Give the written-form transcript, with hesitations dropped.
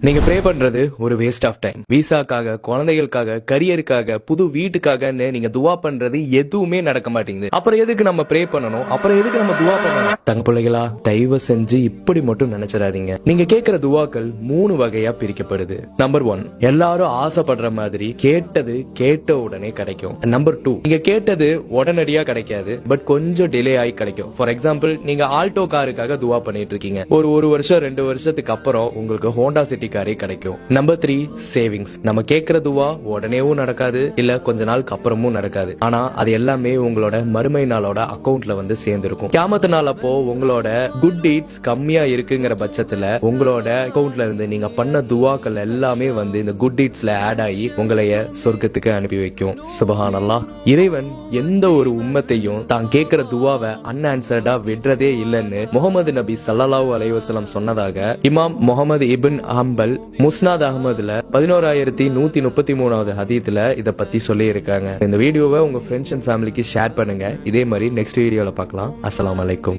நீங்க ப்ரே பண்றது ஒரு வேஸ்ட் ஆஃப் டைம். விசாக்காக, குழந்தைகளுக்காக, கரியருக்காக, புது வீட்டுக்காகன்னு நீங்க துவா பண்றது எதுவுமே நடக்க மாட்டேங்குது. அப்புறம் எதுக்கு நம்ம ப்ரே பண்ணணும்? அப்புறம் எதுக்கு நம்ம துவா பண்ணணும்? தங்க பிள்ளைகளா, தயவு செஞ்சு இப்படி மட்டும் நினைச்சிடாதீங்க. நீங்க கேட்கிற துவாக்கள் 3 வகையா பிரிக்கப்படுது. நம்பர் 1, எல்லாரும் ஆசைப்படுற மாதிரி கேட்டது கேட்ட உடனே கிடைக்கும். நம்பர் 2, நீங்க கேட்டது உடனடியா கிடைக்காது, பட் கொஞ்சம் டிலே ஆகி கிடைக்கும். ஃபார் எக்ஸாம்பிள், நீங்க ஆல்டோ காருக்காக துவா பண்ணிட்டு இருக்கீங்க. ஒரு வருஷம் 2 வருஷத்துக்கு அப்புறம் உங்களுக்கு ஹோண்டா சிட்டி காரே கிடைக்கும். Number 3, savings. நம்ம கேட்கிற துவா உடனேவும் நடக்காது, இல்ல கொஞ்ச நாளுக்கு அப்புறமும் நடக்காது. ஆனா அது எல்லாமே உங்களோட மறுமை நாளோட அக்கவுண்ட்ல வந்து சேர்ந்திருக்கும். கியாமத்து நாள் அப்போ உங்களோட குட் டீட்ஸ் கம்மியா இருக்குங்கிற பட்சத்துல உங்களோட அக்கவுண்ட்ல இருந்து நீங்க பண்ண துவாக்கள் எல்லாமே வந்து இந்த குட் டீட்ஸ்ல ஆட் ஆகி உங்களைய சொர்க்கத்துக்கு அனுப்பி வைக்கும். சுபஹானல்லாஹ். இறைவன் எந்த ஒரு உம்மத்தையும் தான் கேட்கிற துவாவை அன்ஆன்சர்டா விடுறதே இல்லைன்னு முகமது நபி ஸல்லல்லாஹு அலைஹி வஸல்லம் சொன்னதாக இமாம் முகமது இப்ன் ஹம்பல் முஸ்னாத் அஹ்மதுல 11133வது ஹதீத்ல இத பத்தி சொல்லி இருக்காங்க. இந்த வீடியோவை உங்க ஃப்ரெண்ட்ஸ் அண்ட் ஃபேமிலிக்கு ஷேர் பண்ணுங்க. இதே மாதிரி நெக்ஸ்ட் வீடியோல பார்க்கலாம். அஸ்ஸலாமு அலைக்கும்.